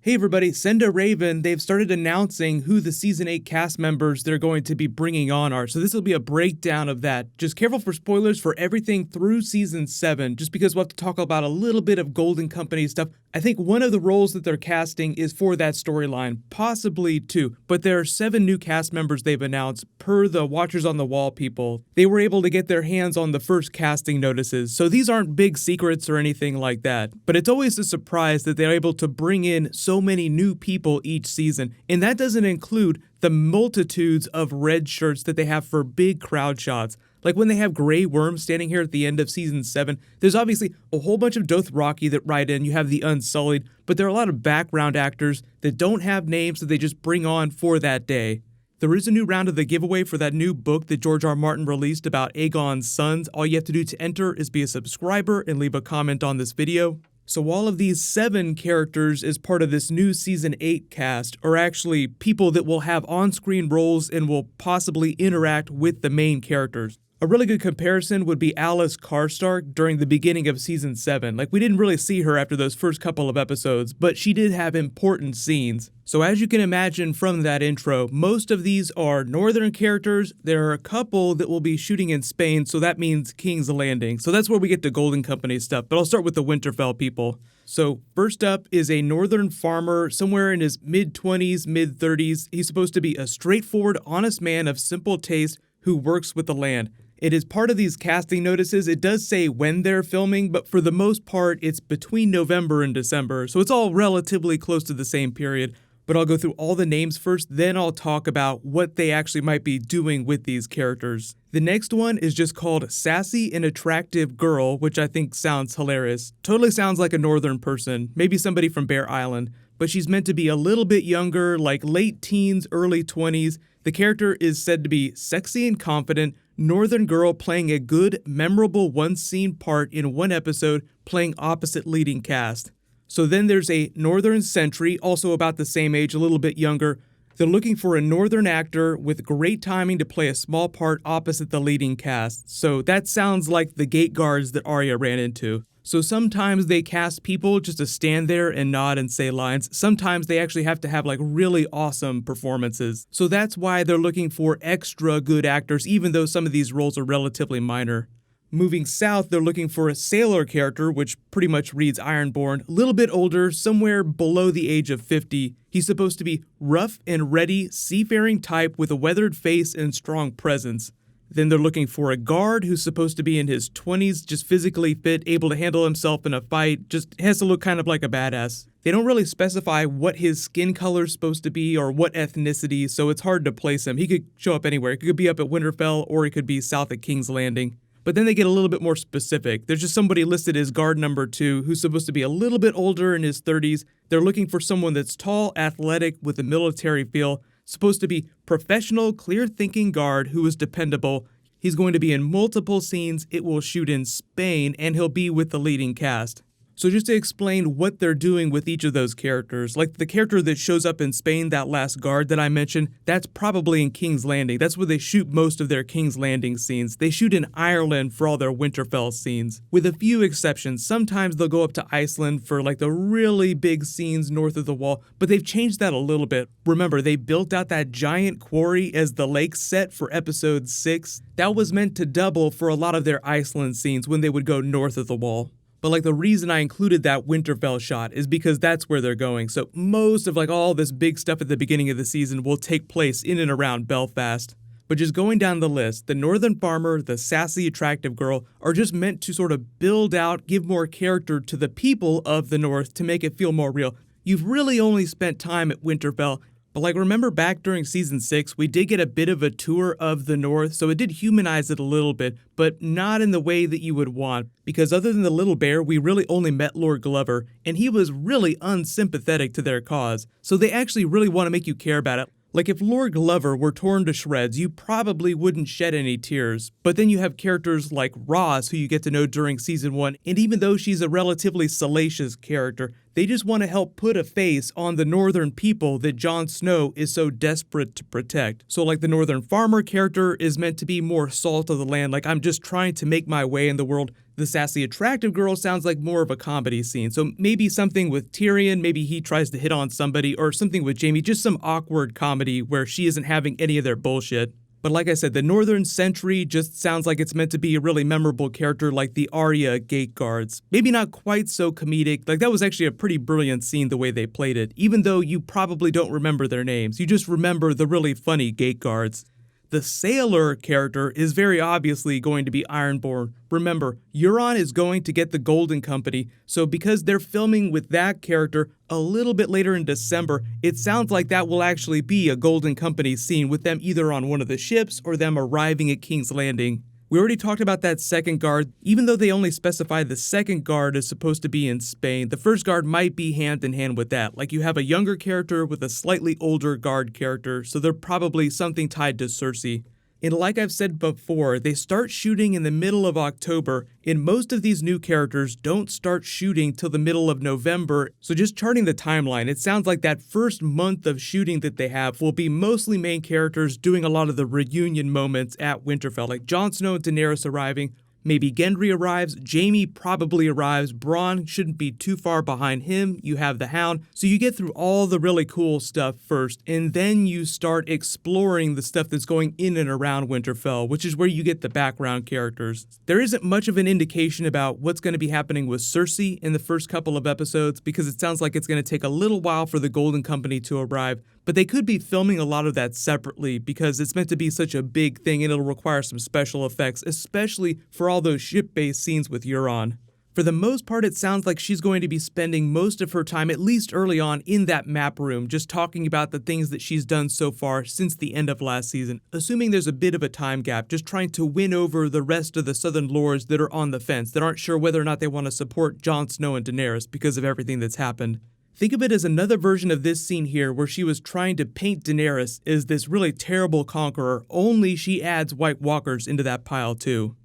Hey everybody, Send a Raven, they've started announcing who the Season 8 cast members they're going to be bringing on are, so this will be a breakdown of that. Just careful for spoilers for everything through Season 7, just because we'll have to talk about a little bit of Golden Company stuff. I think one of the roles that they're casting is for that storyline, possibly two, but there are 7 new cast members they've announced per the Watchers on the Wall people. They were able to get their hands on the first casting notices, so these aren't big secrets or anything like that, but it's always a surprise that they're able to bring in so many new people each season, and that doesn't include the multitudes of red shirts that they have for big crowd shots. Like when they have Grey Worm standing here at the end of Season 7, there's obviously a whole bunch of Dothraki that ride in, you have the Unsullied, but there are a lot of background actors that don't have names that they just bring on for that day. There is a new round of the giveaway for that new book that George R. Martin released about Aegon's sons. All you have to do to enter is be a subscriber and leave a comment on this video. So all of these 7 characters as part of this new Season 8 cast are actually people that will have on-screen roles and will possibly interact with the main characters. A really good comparison would be Alice Karstark during the beginning of Season 7. Like, we didn't really see her after those first couple of episodes, but she did have important scenes. So as you can imagine from that intro, most of these are northern characters. There are a couple that will be shooting in Spain, so that means King's Landing. So that's where we get the Golden Company stuff, but I'll start with the Winterfell people. So first up is a northern farmer, somewhere in his mid-20s, mid-30s. He's supposed to be a straightforward, honest man of simple taste who works with the land. It is part of these casting notices. It does say when they're filming, but for the most part, it's between November and December, so it's all relatively close to the same period. But I'll go through all the names first, then I'll talk about what they actually might be doing with these characters. The next one is just called Sassy and Attractive Girl, which I think sounds hilarious. Totally sounds like a northern person, maybe somebody from Bear Island, but she's meant to be a little bit younger, like late teens, early 20s. The character is said to be sexy and confident, northern girl playing a good, memorable one-scene part in one episode, playing opposite leading cast. So then there's a northern sentry, also about the same age, a little bit younger. They're looking for a northern actor with great timing to play a small part opposite the leading cast. So that sounds like the gate guards that Arya ran into. So sometimes they cast people just to stand there and nod and say lines. Sometimes they actually have to have like really awesome performances. So that's why they're looking for extra good actors, even though some of these roles are relatively minor. Moving south, they're looking for a sailor character, which pretty much reads Ironborn, a little bit older, somewhere below the age of 50. He's supposed to be rough and ready, seafaring type with a weathered face and strong presence. Then they're looking for a guard who's supposed to be in his 20s, just physically fit, able to handle himself in a fight, just has to look kind of like a badass. They don't really specify what his skin color is supposed to be or what ethnicity, so it's hard to place him. He could show up anywhere. He could be up at Winterfell or he could be south at King's Landing. But then they get a little bit more specific. There's just somebody listed as guard number 2 who's supposed to be a little bit older in his 30s. They're looking for someone that's tall, athletic, with a military feel, supposed to be professional, clear-thinking guard who is dependable. He's going to be in multiple scenes. It will shoot in Spain, and he'll be with the leading cast. So just to explain what they're doing with each of those characters, like the character that shows up in Spain, that last guard that I mentioned, that's probably in King's Landing. That's where they shoot most of their King's Landing scenes. They shoot in Ireland for all their Winterfell scenes, with a few exceptions. Sometimes they'll go up to Iceland for like the really big scenes north of the wall, but they've changed that a little bit. Remember, they built out that giant quarry as the lake set for episode 6. That was meant to double for a lot of their Iceland scenes when they would go north of the wall. But like the reason I included that Winterfell shot is because that's where they're going. So most of like all this big stuff at the beginning of the season will take place in and around Belfast. But just going down the list, the northern farmer, the sassy, attractive girl are just meant to sort of build out, give more character to the people of the north to make it feel more real. You've really only spent time at Winterfell. But like, remember back during Season 6, we did get a bit of a tour of the North, so it did humanize it a little bit, but not in the way that you would want. Because other than the little bear, we really only met Lord Glover, and he was really unsympathetic to their cause. So they actually really want to make you care about it. Like if Lord Glover were torn to shreds, you probably wouldn't shed any tears. But then you have characters like Roz, who you get to know during Season 1, and even though she's a relatively salacious character, they just want to help put a face on the northern people that Jon Snow is so desperate to protect. So like the northern farmer character is meant to be more salt of the land, like I'm just trying to make my way in the world. The sassy attractive girl sounds like more of a comedy scene, so maybe something with Tyrion, maybe he tries to hit on somebody, or something with Jaime, just some awkward comedy where she isn't having any of their bullshit. But like I said, the Northern Sentry just sounds like it's meant to be a really memorable character like the Arya Gate Guards. Maybe not quite so comedic, like that was actually a pretty brilliant scene the way they played it, even though you probably don't remember their names, you just remember the really funny Gate Guards. The Sailor character is very obviously going to be Ironborn. Remember, Euron is going to get the Golden Company, so because they're filming with that character a little bit later in December, it sounds like that will actually be a Golden Company scene with them either on one of the ships or them arriving at King's Landing. We already talked about that second guard. Even though they only specify the second guard is supposed to be in Spain, the first guard might be hand in hand with that. Like you have a younger character with a slightly older guard character, so they're probably something tied to Cersei. And like I've said before, they start shooting in the middle of October, and most of these new characters don't start shooting till the middle of November, so just charting the timeline, it sounds like that first month of shooting that they have will be mostly main characters doing a lot of the reunion moments at Winterfell, like Jon Snow and Daenerys arriving. Maybe Gendry arrives, Jaime probably arrives, Bronn shouldn't be too far behind him, you have the Hound, so you get through all the really cool stuff first, and then you start exploring the stuff that's going in and around Winterfell, which is where you get the background characters. There isn't much of an indication about what's going to be happening with Cersei in the first couple of episodes, because it sounds like it's going to take a little while for the Golden Company to arrive, but they could be filming a lot of that separately because it's meant to be such a big thing and it'll require some special effects, especially for all those ship-based scenes with Euron. For the most part, it sounds like she's going to be spending most of her time, at least early on, in that map room, just talking about the things that she's done so far since the end of last season, assuming there's a bit of a time gap, just trying to win over the rest of the Southern Lords that are on the fence, that aren't sure whether or not they want to support Jon Snow and Daenerys because of everything that's happened. Think of it as another version of this scene here where she was trying to paint Daenerys as this really terrible conqueror, only she adds White Walkers into that pile too.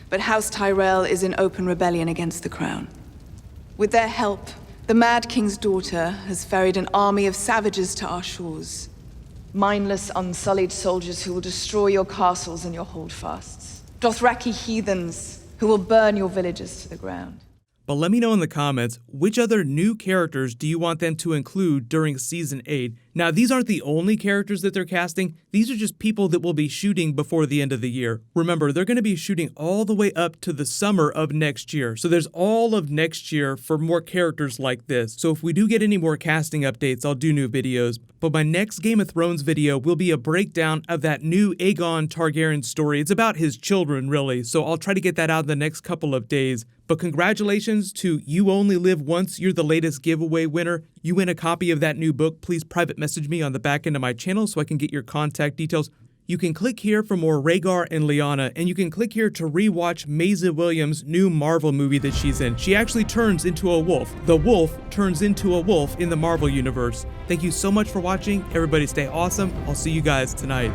But House Tyrell is in open rebellion against the crown. With their help, the Mad King's daughter has ferried an army of savages to our shores. Mindless, unsullied soldiers who will destroy your castles and your holdfasts. Dothraki heathens who will burn your villages to the ground. But let me know in the comments, which other new characters do you want them to include during Season 8? Now, these aren't the only characters that they're casting, these are just people that will be shooting before the end of the year. Remember, they're going to be shooting all the way up to the summer of next year, so there's all of next year for more characters like this. So if we do get any more casting updates, I'll do new videos. But my next Game of Thrones video will be a breakdown of that new Aegon Targaryen story. It's about his children, really, so I'll try to get that out in the next couple of days. But congratulations to You Only Live Once, you're the latest giveaway winner. You win a copy of that new book. Please private message me on the back end of my channel so I can get your contact details. You can click here for more Rhaegar and Lyanna, and you can click here to rewatch Maisie Williams' new Marvel movie that she's in. She actually turns into a wolf. The wolf turns into a wolf in the Marvel universe. Thank you so much for watching. Everybody stay awesome. I'll see you guys tonight.